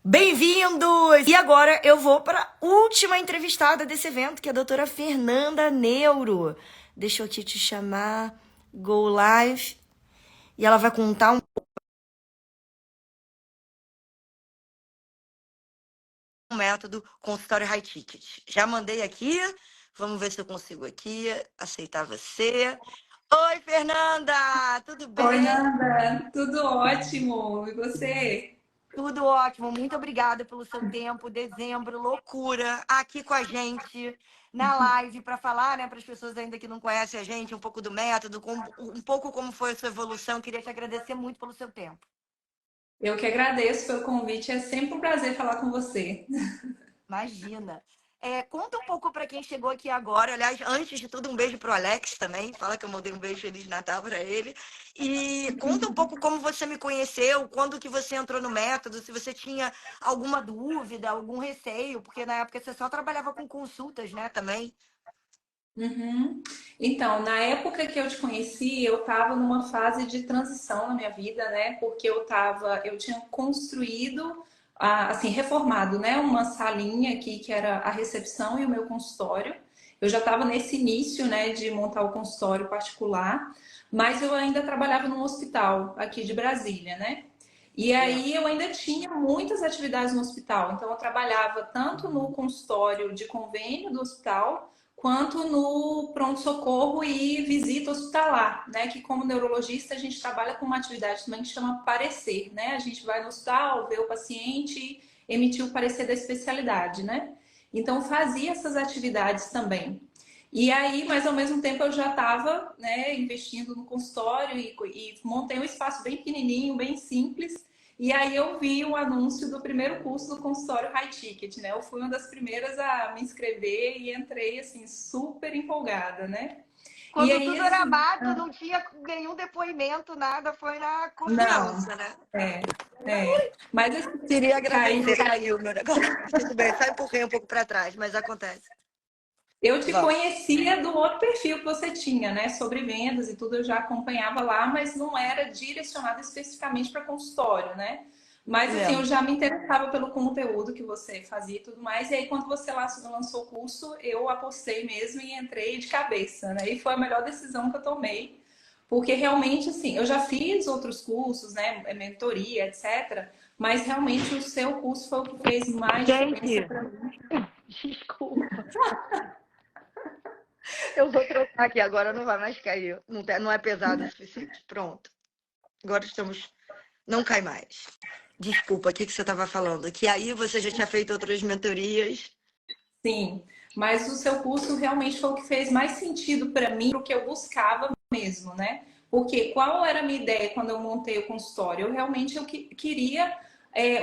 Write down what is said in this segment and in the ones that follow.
Bem-vindos! E agora eu vou para a última entrevistada desse evento, que é a doutora Fernanda Neuro. Deixa eu te chamar. Go Live. E ela vai contar um método consultório high ticket. Já mandei aqui. Vamos ver se eu consigo aqui aceitar você. Oi, Fernanda! Tudo Oi, bem? Nanda, tudo ótimo. E você? Tudo ótimo, muito obrigada pelo seu tempo. Dezembro, loucura, aqui com a gente na live para falar, né, para as pessoas ainda que não conhecem a gente, um pouco do método, um pouco como foi a sua evolução. Queria te agradecer muito pelo seu tempo. Eu que agradeço pelo convite. É sempre um prazer falar com você. Imagina. Conta um pouco para quem chegou aqui agora. Aliás, antes de tudo, um beijo pro Alex também. Fala que eu mandei um beijo Feliz Natal para ele. E conta um pouco como você me conheceu, quando que você entrou no método, se você tinha alguma dúvida, algum receio, porque na época você só trabalhava com consultas, né, também. Uhum. Então, na época que eu te conheci, eu estava numa fase de transição na minha vida, né? Porque eu tinha construído, assim, reformado, né? Uma salinha aqui que era a recepção e o meu consultório. Eu já estava nesse início, né, de montar o consultório particular, mas eu ainda trabalhava num hospital aqui de Brasília, né? E Certo. aí eu ainda tinha muitas atividades no hospital. Então eu trabalhava tanto no consultório de convênio do hospital, quanto no pronto-socorro e visita hospitalar, né? Que como neurologista a gente trabalha com uma atividade também que chama parecer, né? A gente vai no hospital, vê o paciente, emitir o parecer da especialidade, né? Então fazia essas atividades também. E aí, mas ao mesmo tempo eu já estava, né, investindo no consultório e montei um espaço bem pequenininho, bem simples. E aí eu vi o anúncio do primeiro curso do consultório High Ticket, né? Eu fui uma das primeiras a me inscrever e entrei assim super empolgada, né? E Quando aí tudo era assim, mato, não tinha nenhum depoimento, nada, foi na não, confiança, né? é, mas assim, Queria caiu. agradecer, caiu meu negócio. Tudo bem, só empurrei um pouco para trás, mas acontece. Eu te Vamos. conhecia do outro perfil que você tinha, né? Sobre vendas e tudo, eu já acompanhava lá, mas não era direcionado especificamente para consultório, né? Mas assim, eu É. já me interessava pelo conteúdo que você fazia e tudo mais. E aí, quando você lançou o curso, eu apostei mesmo e entrei de cabeça, né? E foi a melhor decisão que eu tomei. Porque realmente, assim, eu já fiz outros cursos, né? Mentoria, etc. Mas realmente o seu curso foi o que fez mais diferença Gente, para mim. desculpa. Eu vou trocar aqui agora, não vai mais cair. Não é pesado o suficiente. Pronto. Agora estamos. Não cai mais. Desculpa, o que você estava falando? Que aí você já tinha feito outras mentorias. Sim, mas o seu curso realmente foi o que fez mais sentido para mim, o que eu buscava mesmo, né? Porque qual era a minha ideia quando eu montei o consultório? Eu realmente queria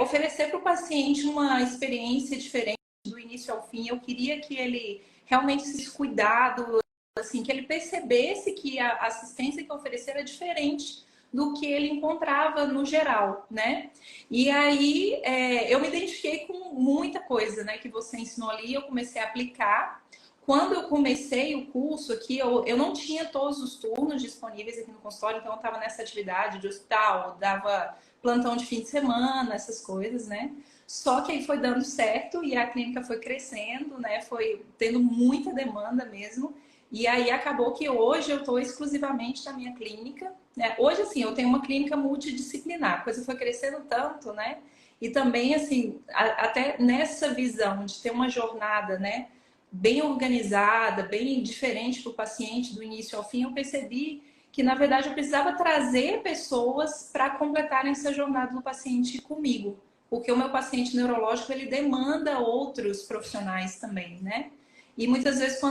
oferecer para o paciente uma experiência diferente do início ao fim. Eu queria que ele realmente se cuidado, assim, que ele percebesse que a assistência que eu oferecer era diferente do que ele encontrava no geral, né? E aí eu me identifiquei com muita coisa, né, que você ensinou ali, eu comecei a aplicar. Quando eu comecei o curso aqui, eu não tinha todos os turnos disponíveis aqui no consultório, então eu estava nessa atividade de hospital, dava plantão de fim de semana, essas coisas, né? Só que aí foi dando certo e a clínica foi crescendo, né? Foi tendo muita demanda mesmo. E aí acabou que hoje eu estou exclusivamente na minha clínica, né? Hoje, assim, eu tenho uma clínica multidisciplinar, a coisa foi crescendo tanto, né? E também, assim, até nessa visão de ter uma jornada, né, bem organizada, bem diferente para o paciente do início ao fim, eu percebi que, na verdade, eu precisava trazer pessoas para completarem essa jornada do paciente comigo. Porque o meu paciente neurológico, ele demanda outros profissionais também, né? E muitas vezes,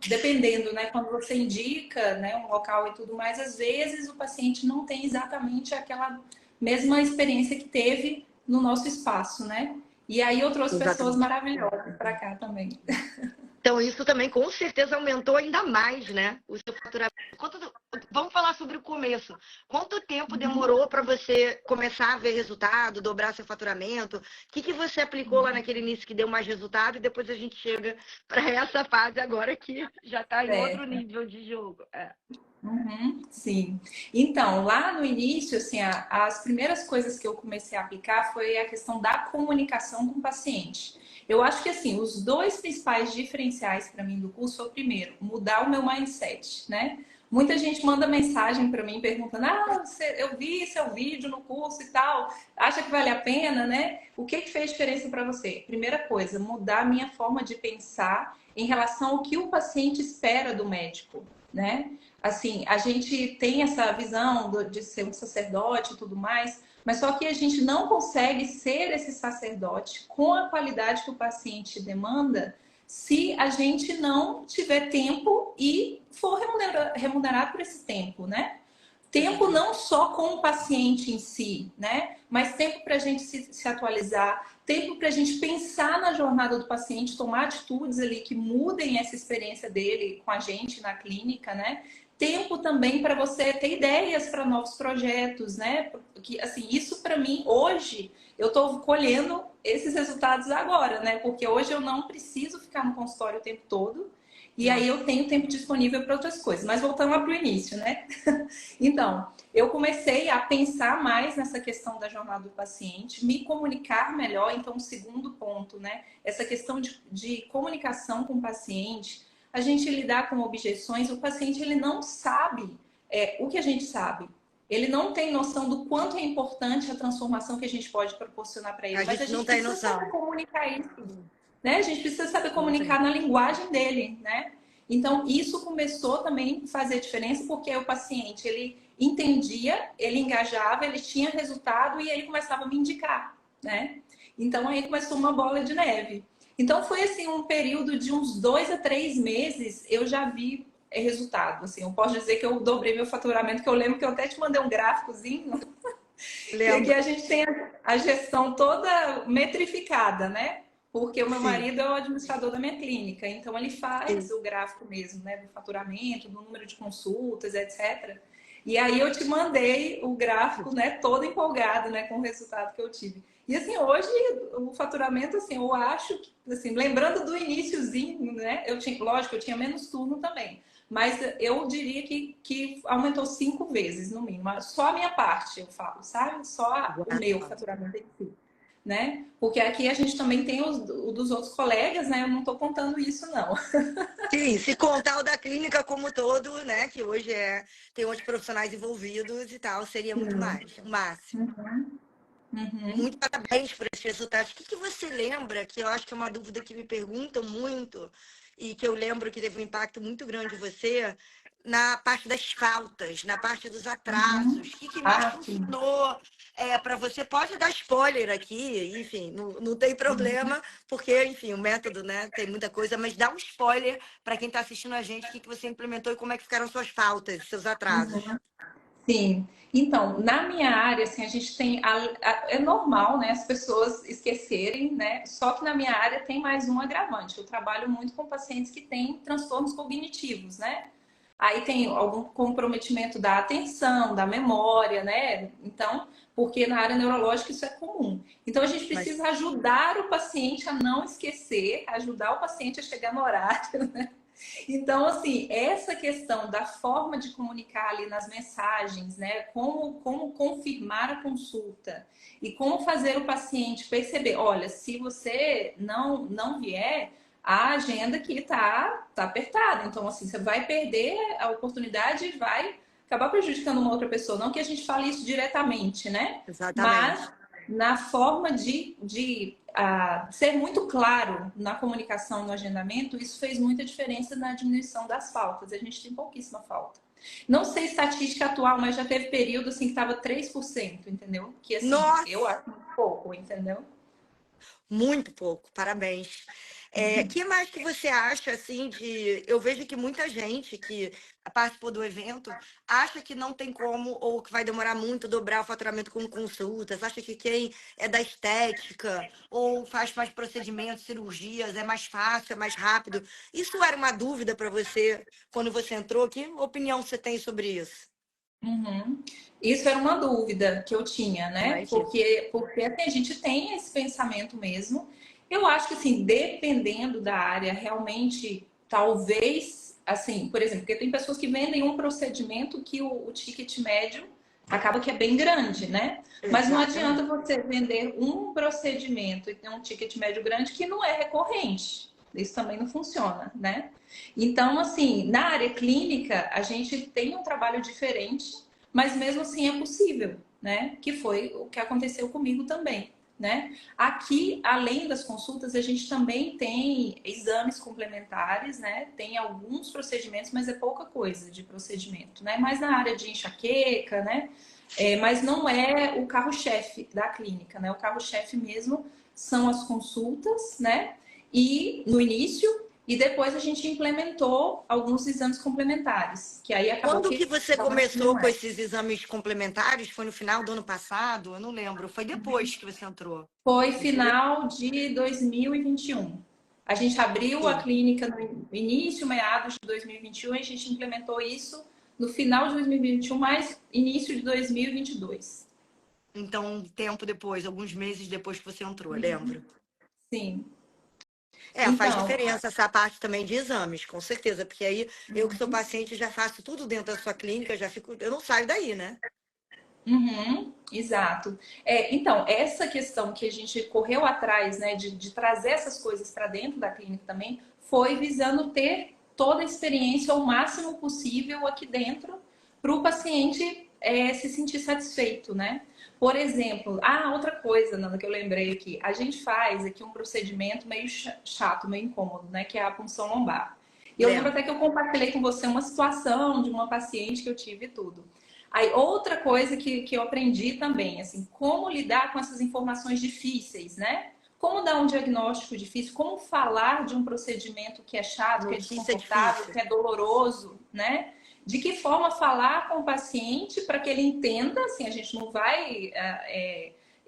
dependendo, né, quando você indica, né, um local e tudo mais, às vezes o paciente não tem exatamente aquela mesma experiência que teve no nosso espaço, né? E aí eu trouxe pessoas Exatamente. maravilhosas para cá também. Então, isso também com certeza aumentou ainda mais, né? O seu faturamento. Vamos falar sobre o começo. Quanto tempo demorou para você começar a ver resultado, dobrar seu faturamento? O que você aplicou lá naquele início que deu mais resultado? E depois a gente chega para essa fase agora que já está em outro Certo. nível de jogo. Uhum, sim. Então, lá no início, assim, as primeiras coisas que eu comecei a aplicar foi a questão da comunicação com o paciente. Eu acho que, assim, os dois principais diferenciais para mim do curso foi, o primeiro, mudar o meu mindset, né? Muita gente manda mensagem para mim perguntando: eu vi seu vídeo no curso e tal, acha que vale a pena, né? O que fez diferença para você? Primeira coisa, mudar a minha forma de pensar em relação ao que o paciente espera do médico, né? Assim, a gente tem essa visão de ser um sacerdote e tudo mais, mas só que a gente não consegue ser esse sacerdote com a qualidade que o paciente demanda se a gente não tiver tempo e for remunerado por esse tempo, né? Tempo não só com o paciente em si, né? Mas tempo para a gente se atualizar, tempo para a gente pensar na jornada do paciente, tomar atitudes ali que mudem essa experiência dele com a gente na clínica, né? Tempo também para você ter ideias para novos projetos, né? Porque, assim, isso para mim, hoje, eu estou colhendo esses resultados agora, né? Porque hoje eu não preciso ficar no consultório o tempo todo. E aí eu tenho tempo disponível para outras coisas. Mas voltando lá para o início, né? Então, eu comecei a pensar mais nessa questão da jornada do paciente, me comunicar melhor. Então, o segundo ponto, né? Essa questão de comunicação com o paciente, a gente lidar com objeções, o paciente ele não sabe o que a gente sabe. Ele não tem noção do quanto é importante a transformação que a gente pode proporcionar para ele. A Mas a gente não gente tem precisa saber noção. comunicar isso, né? A gente precisa saber Não comunicar tem. na linguagem dele, né? Então, isso começou também a fazer diferença, porque o paciente, ele entendia, ele engajava, ele tinha resultado e ele começava a me indicar, né? Então, aí começou uma bola de neve. Então, foi assim, um período de uns 2 a 3 meses, eu já vi resultado. Assim, eu posso dizer que eu dobrei meu faturamento, que eu lembro que eu até te mandei um gráficozinho, que aqui Lembro. a gente tem a gestão toda metrificada, né? Porque o meu Sim. marido é o administrador da minha clínica, então ele faz Sim. o gráfico mesmo, né? Do faturamento, do número de consultas, etc. E aí eu te mandei o gráfico, né? Todo empolgado, né? Com o resultado que eu tive. E assim, hoje o faturamento, assim, eu acho que, assim, lembrando do iniciozinho, né? Eu tinha, lógico, eu tinha menos turno também. Mas eu diria que aumentou 5 vezes, no mínimo. Só a minha parte, eu falo, sabe? Só o meu Uau. faturamento em si, né? Porque aqui a gente também tem o dos outros colegas, né? Eu não estou contando isso, não. Sim, se contar o da clínica como todo, né? Que hoje tem outros profissionais envolvidos e tal, seria muito mais, o máximo. Uhum, Muito uhum, parabéns por esses resultados. O que você lembra, que eu acho que é uma dúvida que me perguntam muito, e que eu lembro que teve um impacto muito grande em você, na parte das faltas, na parte dos uhum. atrasos. O que mais Ah, sim. funcionou para você? Pode dar spoiler aqui, enfim, não tem problema, porque, enfim, o método, né, tem muita coisa, mas dá um spoiler para quem está assistindo a gente, o que você implementou e como é que ficaram suas faltas, seus atrasos. Sim. Então, na minha área, assim, a gente tem. É normal, né, as pessoas esquecerem, né? Só que na minha área tem mais um agravante. Eu trabalho muito com pacientes que têm transtornos cognitivos, né? Aí tem algum comprometimento da atenção, da memória, né? Então, porque na área neurológica isso é comum. Então, a gente Mas, precisa ajudar o paciente a não esquecer, ajudar o paciente a chegar no horário. Então, assim, essa questão da forma de comunicar ali nas mensagens, né? Como confirmar a consulta e como fazer o paciente perceber, olha, se você não vier, a agenda aqui tá apertada. Então, assim, você vai perder a oportunidade e vai acabar prejudicando uma outra pessoa. Não que a gente fale isso diretamente, né? exatamente. Mas na forma de ser muito claro na comunicação, no agendamento, isso fez muita diferença na diminuição das faltas. A gente tem pouquíssima falta. Não sei estatística atual, mas já teve período assim que estava 3%, entendeu? Que assim, eu Nossa! acho muito pouco, entendeu? Muito pouco, parabéns. Que mais que você acha, assim, de... Eu vejo que muita gente que participou do evento acha que não tem como, ou que vai demorar muito dobrar o faturamento com consultas, acha que quem é da estética, ou faz mais procedimentos, cirurgias, é mais fácil, é mais rápido. Isso era uma dúvida para você quando você entrou? Que opinião você tem sobre isso? Uhum. Isso era uma dúvida que eu tinha, né? Imagina. Porque assim, a gente tem esse pensamento mesmo. Eu acho que, assim, dependendo da área, realmente, talvez, assim, por exemplo, porque tem pessoas que vendem um procedimento que o ticket médio acaba que é bem grande, né? Mas não adianta Exatamente. você vender um procedimento e ter um ticket médio grande que não é recorrente. Isso também não funciona, né? Então, assim, na área clínica, a gente tem um trabalho diferente, mas mesmo assim é possível, né? Que foi o que aconteceu comigo também, né? Aqui, além das consultas, a gente também tem exames complementares, né? Tem alguns procedimentos, mas é pouca coisa de procedimento, né? Mais na área de enxaqueca, né? Mas não é o carro-chefe da clínica, né? O carro-chefe mesmo são as consultas, né? E no início, e depois a gente implementou alguns exames complementares, que aí acabou Quando que que você realmente começou não com é. esses exames complementares? Foi no final do ano passado? Eu não lembro. Foi depois que você entrou. Foi Não foi depois? final de 2021. A gente abriu a Sim. clínica no início, meados de 2021, e a gente implementou isso no final de 2021, mais início de 2022. Então, um tempo depois, alguns meses depois que você entrou, lembro. Sim. Faz Então, diferença essa parte também de exames, com certeza, porque aí eu que sou paciente já faço tudo dentro da sua clínica, já fico, eu não saio daí, né? uhum, exato. Então, essa questão que a gente correu atrás, né, de trazer essas coisas para dentro da clínica também, foi visando ter toda a experiência o máximo possível aqui dentro para o paciente se sentir satisfeito, né? Por exemplo, outra coisa, Nanda, que eu lembrei aqui, a gente faz aqui um procedimento meio chato, meio incômodo, né, que é a punção lombar. E eu lembro Lembro. até que eu compartilhei com você uma situação de uma paciente que eu tive e tudo. Aí, outra coisa que eu aprendi também, assim, como lidar com essas informações difíceis, né? Como dar um diagnóstico difícil, como falar de um procedimento que é chato, que é Notícia desconfortável, difícil. que é doloroso, né? De que forma falar com o paciente para que ele entenda, assim, a gente não vai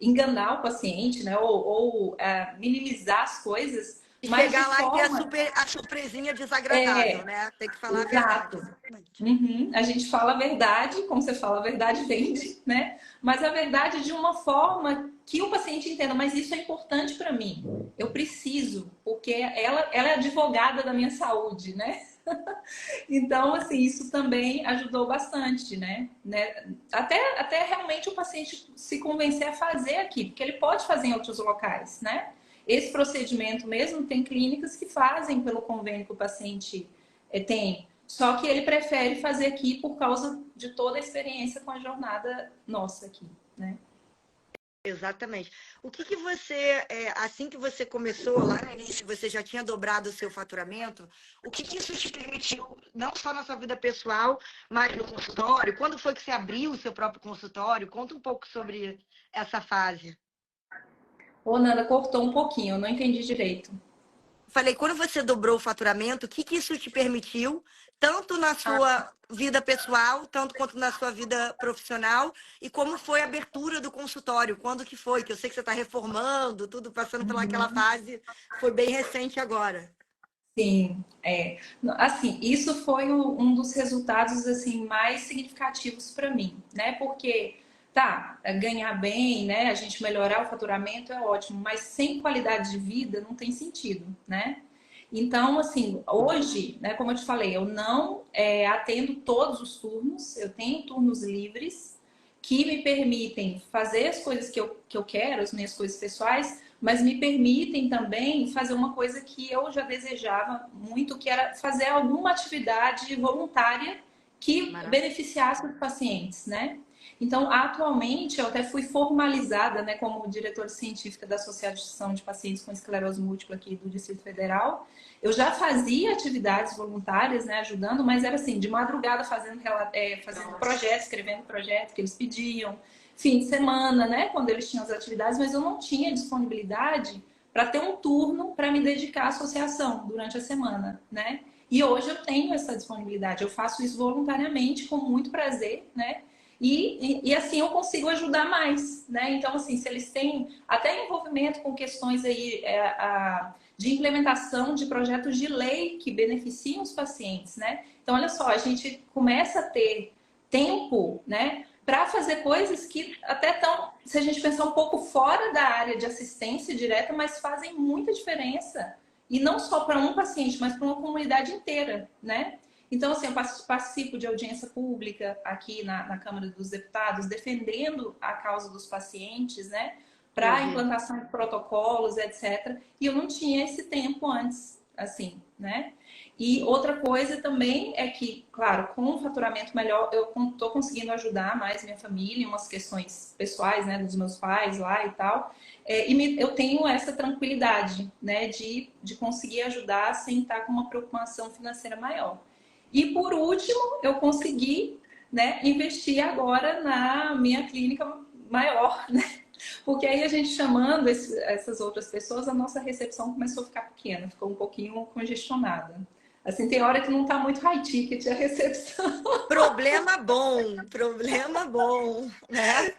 enganar o paciente, né? Ou minimizar as coisas, E mas de chegar lá e ter forma. a surpresinha desagradável, É, né? Tem que falar a verdade, exato. exatamente. Uhum. A gente fala a verdade, como você fala, a verdade vende, né? Mas a verdade de uma forma que o paciente entenda, mas isso é importante para mim. Eu preciso, porque ela é advogada da minha saúde, né? Então, assim, isso também ajudou bastante, né? Até realmente o paciente se convencer a fazer aqui, porque ele pode fazer em outros locais, né? Esse procedimento mesmo tem clínicas que fazem pelo convênio que o paciente tem. Só que ele prefere fazer aqui por causa de toda a experiência com a jornada nossa aqui, né? Exatamente. O que que você, assim que você começou lá no início, você já tinha dobrado o seu faturamento, o que que isso te permitiu, não só na sua vida pessoal, mas no consultório? Quando foi que você abriu o seu próprio consultório? Conta um pouco sobre essa fase. Ô, Nanda, cortou um pouquinho, eu não entendi direito. Falei, quando você dobrou o faturamento, o que que isso te permitiu, tanto na sua vida pessoal, tanto quanto na sua vida profissional, e como foi a abertura do consultório? Quando que foi? Que eu sei que você está reformando, tudo passando pelaquela fase, foi bem recente agora. Sim, é. Assim, isso foi um dos resultados assim mais significativos para mim, né? Porque tá, ganhar bem, né? A gente melhorar o faturamento é ótimo, mas sem qualidade de vida não tem sentido, né? Então, assim, hoje, né, como eu te falei, eu não atendo todos os turnos, eu tenho turnos livres que me permitem fazer as coisas que eu quero, as minhas coisas pessoais, mas me permitem também fazer uma coisa que eu já desejava muito, que era fazer alguma atividade voluntária que Maravilha. beneficiasse os pacientes, né? Então, atualmente, eu até fui formalizada, né, como diretora científica da Associação de Pacientes com Esclerose Múltipla aqui do Distrito Federal. Eu já fazia atividades voluntárias, né, ajudando, mas era assim, de madrugada fazendo projetos, escrevendo projetos que eles pediam, fim de semana, né? Quando eles tinham as atividades, mas eu não tinha disponibilidade para ter um turno para me dedicar à associação durante a semana, né? E hoje eu tenho essa disponibilidade, eu faço isso voluntariamente, com muito prazer, né? E assim eu consigo ajudar mais, né? Então, assim, se eles têm até envolvimento com questões aí de implementação de projetos de lei que beneficiam os pacientes, né? Então, olha só, a gente começa a ter tempo, né? Para fazer coisas que até estão, se a gente pensar um pouco fora da área de assistência direta, mas fazem muita diferença. E não só para um paciente, mas para uma comunidade inteira, né? Então, assim, eu participo de audiência pública aqui na Câmara dos Deputados, defendendo a causa dos pacientes, né? Para a implantação de protocolos, etc. E eu não tinha esse tempo antes, assim, né? E outra coisa também é que, claro, com um faturamento melhor, eu estou conseguindo ajudar mais minha família em umas questões pessoais, né? Dos meus pais lá e tal. Eu tenho essa tranquilidade, né? De conseguir ajudar sem estar com uma preocupação financeira maior. E por último, eu consegui, né, investir agora na minha clínica maior, né? Porque aí a gente chamando essas outras pessoas, a nossa recepção começou a ficar pequena, ficou um pouquinho congestionada. Assim, tem hora que não está muito high ticket a recepção. Problema bom, né?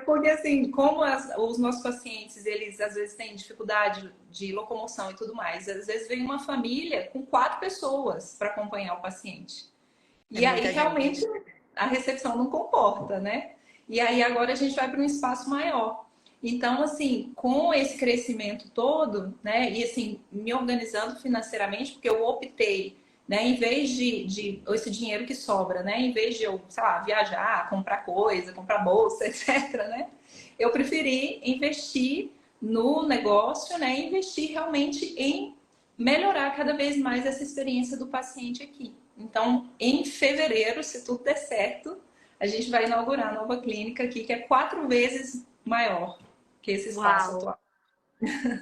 Porque assim, como os nossos pacientes, eles às vezes têm dificuldade de locomoção e tudo mais, às vezes vem uma família com 4 pessoas para acompanhar o paciente. É E aí muita gente. realmente a recepção não comporta, né? E aí agora a gente vai para um espaço maior. Então, assim, com esse crescimento todo, né, e assim, me organizando financeiramente, porque eu optei, né, em vez de esse dinheiro que sobra, né, em vez de eu, sei lá, viajar, comprar coisa, comprar bolsa, etc, né, eu preferi investir no negócio, né, investir realmente em melhorar cada vez mais essa experiência do paciente aqui. Então, em fevereiro, se tudo der certo, a gente vai inaugurar a nova clínica aqui, que é 4 vezes maior que esse espaço Uau, atual.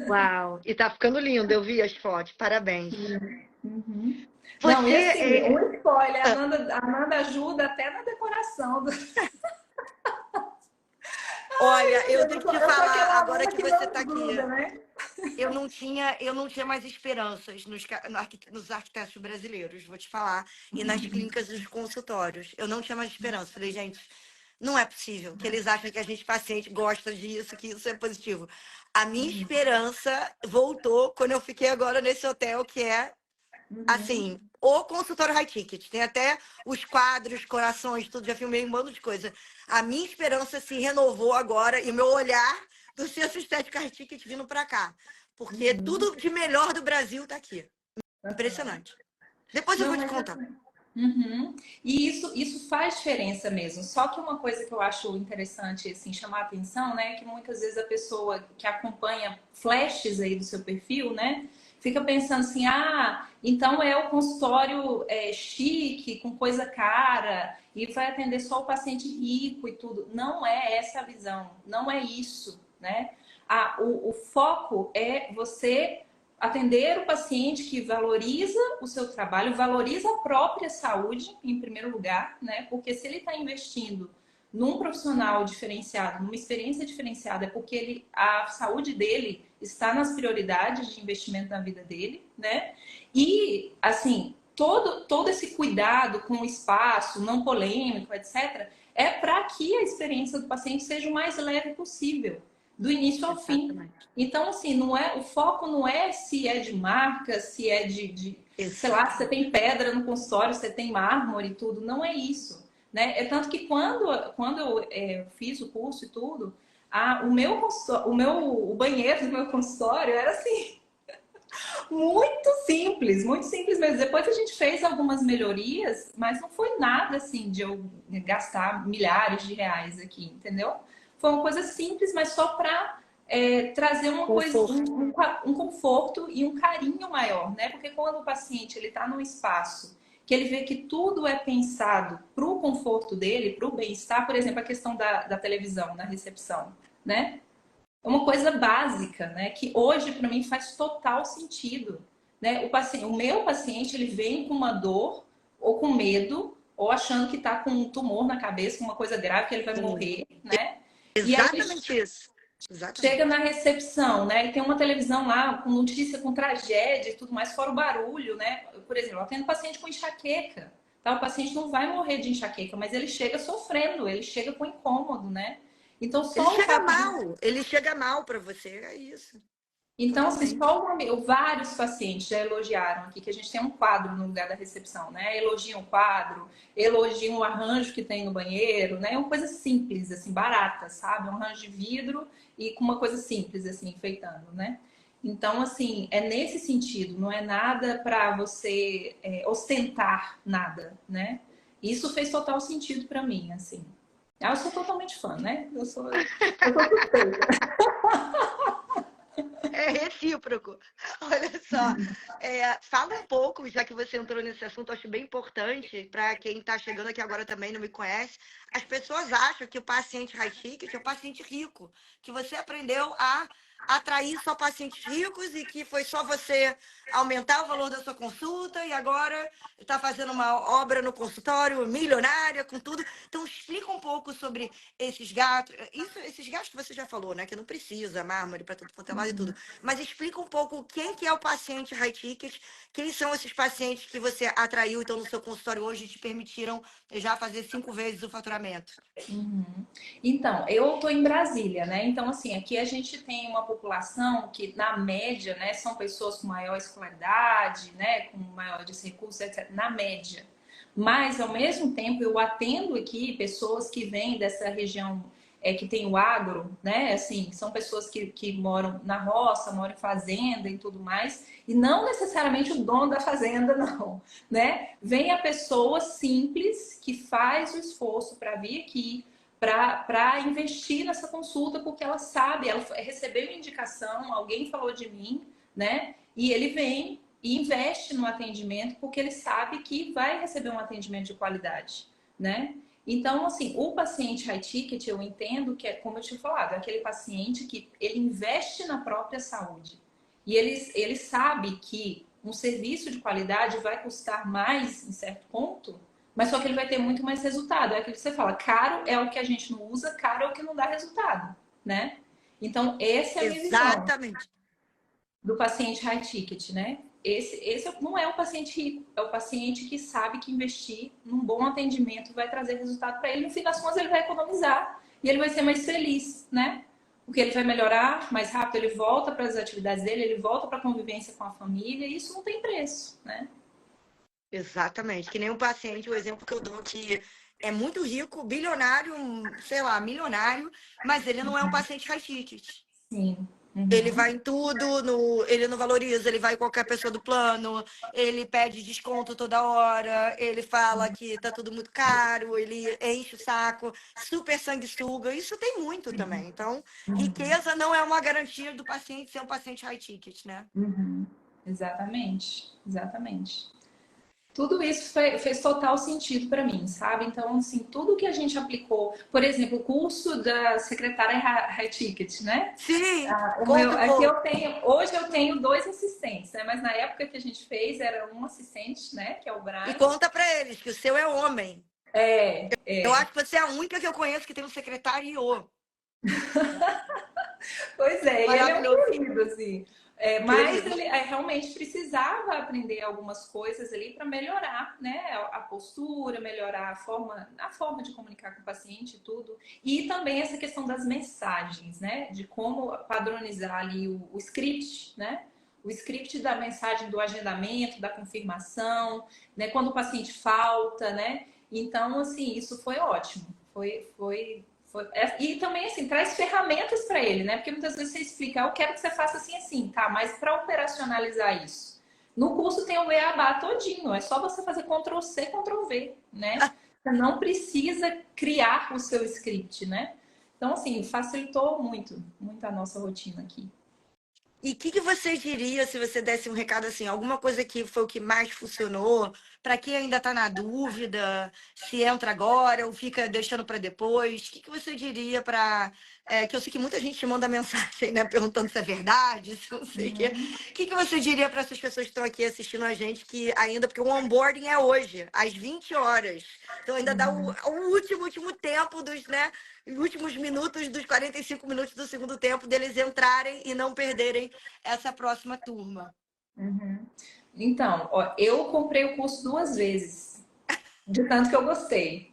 uau. E tá ficando lindo, eu vi as fotos. Parabéns. Uhum. Não, Você e assim, é... um spoiler, a Amanda ajuda até na decoração. Olha, eu tenho que te Eu sou falar aquela agora aluna que que você não tá aqui. gruda, né? Eu não tinha mais esperanças nos arquitetos brasileiros, vou te falar, e nas clínicas e nos consultórios. Eu não tinha mais esperança. Falei, gente, não é possível que eles acham que a gente, paciente, gosta disso, que isso é positivo. A minha esperança voltou quando eu fiquei agora nesse hotel, que é, Uhum. assim, o consultório high ticket. Tem até os quadros, corações, tudo, já filmei um bando de coisa. A minha esperança se renovou agora e o meu olhar do centro estético high ticket vindo para cá. Porque Uhum. tudo de melhor do Brasil tá aqui. Impressionante. Depois eu Não, vou te mas contar. uhum. E isso faz diferença mesmo. Só que uma coisa que eu acho interessante assim, chamar a atenção, né, é que muitas vezes a pessoa que acompanha flashes aí do seu perfil, né, fica pensando assim, ah, então é o consultório chique, com coisa cara, e vai atender só o paciente rico e tudo. Não é essa a visão, não é isso, né? O foco é você atender o paciente que valoriza o seu trabalho, valoriza a própria saúde, em primeiro lugar, né? Porque se ele está investindo num profissional diferenciado, numa experiência diferenciada, é porque a saúde dele está nas prioridades de investimento na vida dele, né? E, assim, todo esse cuidado com o espaço, não polêmico, etc., é para que a experiência do paciente seja o mais leve possível, do início ao fim. Exatamente. Então, assim, o foco não é se é de marca, se é sei lá, se você Exatamente. tem pedra no consultório, se você tem mármore e tudo. Não é isso, né? É tanto que quando eu fiz o curso e tudo, o banheiro do meu consultório era assim, muito simples mesmo. Depois a gente fez algumas melhorias, mas não foi nada assim de eu gastar milhares de reais aqui, entendeu? Foi uma coisa simples, mas só para trazer uma coisa, Conforto. um conforto e um carinho maior, né? Porque quando o paciente ele está num espaço que ele vê que tudo é pensado para o conforto dele, para o bem-estar, por exemplo, a questão da televisão na recepção, né? É uma coisa básica, né? Que hoje para mim faz total sentido, né? O meu paciente ele vem com uma dor ou com medo ou achando que está com um tumor na cabeça, uma coisa grave que ele vai Sim. morrer, né? E aí Exatamente isso. chega Exatamente. na recepção, né? E tem uma televisão lá com notícia, com tragédia e tudo mais, fora o barulho, né? Por exemplo, eu atendo paciente com enxaqueca. Tá? O paciente não vai morrer de enxaqueca, mas ele chega sofrendo, ele chega com incômodo, né? Então, só o fato de Ele chega mal para você, é isso. Então, assim, Totalmente. vários pacientes já elogiaram aqui que a gente tem um quadro no lugar da recepção, né? Elogiam o quadro, elogiam o arranjo que tem no banheiro, né? É uma coisa simples, assim, barata, sabe? Um arranjo de vidro e com uma coisa simples, assim, enfeitando, né? Então, assim, é nesse sentido, não é nada para você ostentar nada, né? Isso fez total sentido para mim, assim. Eu sou totalmente fã, né? Eu sou suspeita. É recíproco. Olha só, fala um pouco, já que você entrou nesse assunto, acho bem importante para quem está chegando aqui agora também não me conhece. As pessoas acham que o paciente high ticket é o paciente rico, que você aprendeu a atrair só pacientes ricos e que foi só você aumentar o valor da sua consulta e agora está fazendo uma obra no consultório milionária com tudo. Então explica um pouco sobre esses gastos, esses gastos que você já falou, né? Que não precisa mármore para tudo quanto é lado e tudo. Mas explica um pouco quem que é o paciente high ticket, quem são esses pacientes que você atraiu então no seu consultório hoje e te permitiram já fazer 5 vezes o faturamento. Uhum. Então, eu estou em Brasília, né? Então, assim, aqui a gente tem uma população que, na média, né, são pessoas com maior escolaridade, né, com maiores recursos, etc., na média. Mas, ao mesmo tempo, eu atendo aqui pessoas que vêm dessa região que tem o agro, né? Assim, são pessoas que moram na roça, moram em fazenda e tudo mais, e não necessariamente o dono da fazenda, não, né? Vem a pessoa simples que faz o esforço para vir aqui, para investir nessa consulta, porque ela sabe, ela recebeu indicação, alguém falou de mim, né? E ele vem e investe no atendimento porque ele sabe que vai receber um atendimento de qualidade, né? Então, assim, o paciente high ticket, eu entendo que é, como eu tinha falado, é aquele paciente que ele investe na própria saúde. E ele sabe que um serviço de qualidade vai custar mais em certo ponto, mas só que ele vai ter muito mais resultado. É aquilo que você fala, caro é o que a gente não usa, caro é o que não dá resultado, né? Então, essa é a minha visão Exatamente. do paciente high ticket, né? Esse não é o paciente rico, é o paciente que sabe que investir num bom atendimento vai trazer resultado para ele. No fim das contas, ele vai economizar e ele vai ser mais feliz, né? Porque ele vai melhorar mais rápido, ele volta para as atividades dele, ele volta para a convivência com a família e isso não tem preço, né? Exatamente. Que nem um paciente, o exemplo que eu dou que é muito rico, bilionário, sei lá, milionário, mas ele não é um paciente high ticket. Sim. Ele Uhum. vai em tudo, ele não valoriza, ele vai em qualquer pessoa do plano, ele pede desconto toda hora, ele fala que tá tudo muito caro, ele enche o saco, super sanguessuga, isso tem muito também. Então, riqueza não é uma garantia do paciente ser um paciente high ticket, né? Uhum. Exatamente, exatamente. Tudo isso fez total sentido para mim, sabe? Então, assim, tudo que a gente aplicou, por exemplo, o curso da secretária High Ticket, né? Sim, O meu, conta um aqui pouco. hoje eu tenho dois assistentes, né? Mas na época que a gente fez era um assistente, né? Que é o E Brian. conta pra eles que o seu é homem. Eu É. acho que você é a única que eu conheço que tem um secretário. Pois é, e ele é um Maravilhoso. querido, assim. Mas Querido. ele realmente precisava aprender algumas coisas ali para melhorar, né, a postura, melhorar a forma de comunicar com o paciente e tudo. E também essa questão das mensagens, né, de como padronizar ali o script, né? O script da mensagem do agendamento, da confirmação, né, quando o paciente falta, né? Então, assim, isso foi ótimo. E também, assim, traz ferramentas para ele, né? Porque muitas vezes você explica, eu quero que você faça assim, assim, tá? Mas para operacionalizar isso, no curso tem o beabá todinho, é só você fazer Ctrl+C, Ctrl+V, né? Você não precisa criar o seu script, né? Então, assim, facilitou muito, muito a nossa rotina aqui. E o que você diria se você desse um recado assim, alguma coisa que foi o que mais funcionou, para quem ainda está na dúvida, se entra agora ou fica deixando para depois? O que você diria para que eu sei que muita gente te manda mensagem, né, perguntando se é verdade, se não sei o quê. Uhum. O que que você diria para essas pessoas que estão aqui assistindo a gente, que ainda, porque o onboarding é hoje, às 20 horas. Então ainda dá Uhum. o último tempo dos, né, os últimos minutos dos 45 minutos do segundo tempo deles entrarem e não perderem essa próxima turma. Uhum. Então, ó, eu comprei o curso 2 vezes, de tanto que eu gostei.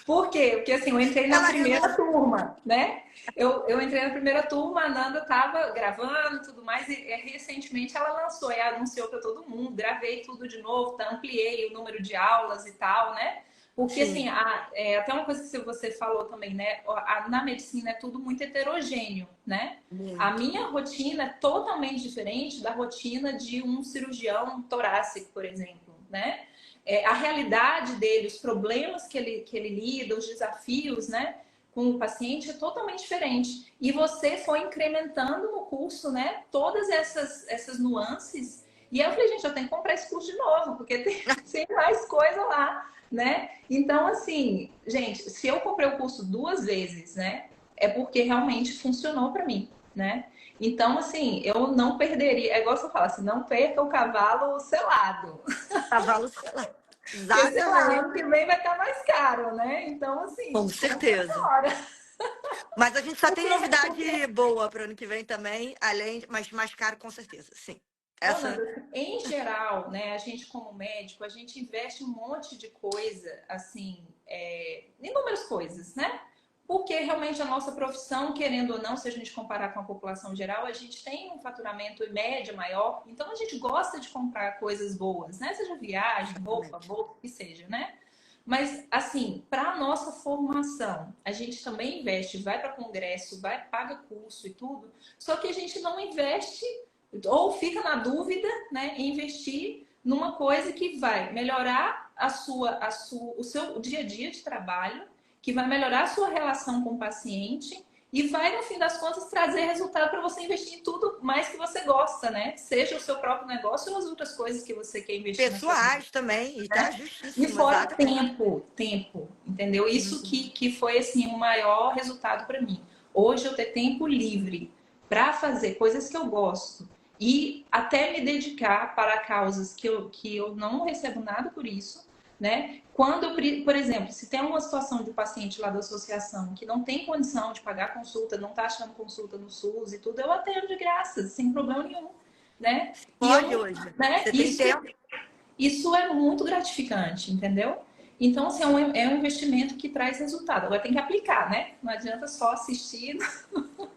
Por quê? Porque assim, eu entrei na Ela primeira renovou. turma, né? Eu entrei na primeira turma, a Nanda estava gravando e tudo mais, e recentemente ela lançou e anunciou para todo mundo, gravei tudo de novo, tá, ampliei o número de aulas e tal, né? Porque assim, Sim. até uma coisa que você falou também, né? Na medicina é tudo muito heterogêneo, né? A Muito. minha rotina é totalmente diferente da rotina de um cirurgião torácico, por exemplo, né? A realidade dele, os problemas que ele lida, os desafios, né, com o paciente é totalmente diferente. E você foi incrementando no curso, né, todas essas nuances. E aí eu falei, gente, eu tenho que comprar esse curso de novo, porque tem mais coisa lá, né? Então, assim, gente, se eu comprei o curso 2 vezes, né, é porque realmente funcionou para mim, né? Então, assim, eu não perderia, é igual você fala assim, não perca o cavalo selado. Cavalo, sei lá. Porque, sei lá, Exatamente. ano que vem vai estar mais caro, né? Então, Com assim, compra certeza. agora. Mas a gente só tem Porque... novidade boa para o ano que vem também, além, mas mais caro com certeza, sim. Ô, Essa Nanda, em geral, né, a gente como médico, a gente investe um monte de coisa, assim, inúmeras coisas, né? Porque realmente a nossa profissão, querendo ou não, se a gente comparar com a população geral, a gente tem um faturamento em média maior, então a gente gosta de comprar coisas boas, né? Seja viagem, roupa, exatamente. bolsa, o que seja, né? Mas, assim, para a nossa formação, a gente também investe, vai para congresso, vai, paga curso e tudo, só que a gente não investe, ou fica na dúvida, né, em investir numa coisa que vai melhorar o seu dia a dia de trabalho, que vai melhorar a sua relação com o paciente e vai, no fim das contas, trazer resultado para você investir em tudo mais que você gosta, né? Seja o seu próprio negócio ou as outras coisas que você quer investir na sua vida. Pessoais também, e tá E justíssimo, fora exatamente. tempo, entendeu? Isso Uhum. que foi assim o maior resultado para mim. Hoje eu ter tempo livre para fazer coisas que eu gosto e até me dedicar para causas que eu não recebo nada por isso, né? Quando eu, por exemplo, se tem uma situação de um paciente lá da associação que não tem condição de pagar consulta, não está achando consulta no SUS e tudo, eu atendo de graça, sem problema nenhum, né? E eu Pode não, hoje. né? Você tem tempo. Isso é muito gratificante, entendeu? Então, assim, é um investimento que traz resultado. Agora tem que aplicar, né? Não adianta só assistir e não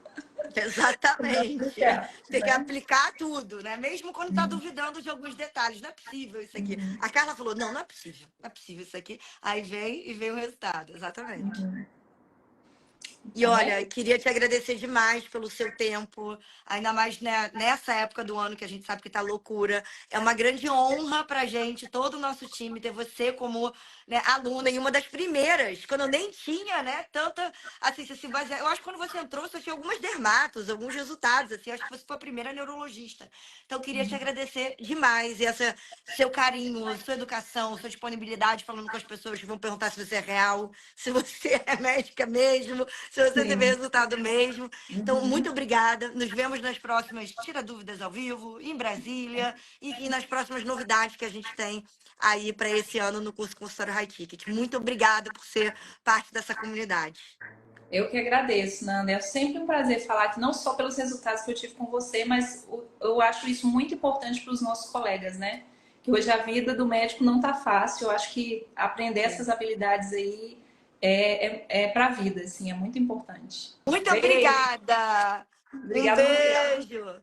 Exatamente. aplicar, Tem que né? aplicar tudo, né? Mesmo quando tá duvidando de alguns detalhes. Não é possível isso aqui. A Carla falou: não, não é possível. Não é possível isso aqui. Aí vem e vem o resultado. Exatamente. E Então é olha, queria te agradecer demais pelo seu tempo, ainda mais né, nessa época do ano que a gente sabe que tá loucura. É uma grande honra pra gente, todo o nosso time, ter você como né, aluna e uma das primeiras, quando eu nem tinha, né, tanta, assim, se basear. Eu acho que quando você entrou, você tinha algumas dermatos, alguns resultados, assim, eu acho que você foi a primeira neurologista. Então, eu queria te agradecer demais, e essa seu carinho, sua educação, sua disponibilidade, falando com as pessoas que vão perguntar se você é real, se você é médica mesmo, se você teve assim. resultado mesmo. Então, muito Uhum. obrigada. Nos vemos nas próximas Tira Dúvidas ao vivo, em Brasília, e nas próximas novidades que a gente tem aí para esse ano no curso Consultório High Ticket. Muito obrigada por ser parte dessa comunidade. Eu que agradeço, Nanda. É sempre um prazer falar aqui, não só pelos resultados que eu tive com você, mas eu acho isso muito importante para os nossos colegas, né? Que hoje a vida do médico não tá fácil. Eu acho que aprender É. essas habilidades aí é para a vida, assim, é muito importante. Muito Beijo. obrigada. Um Obrigada a você. beijo.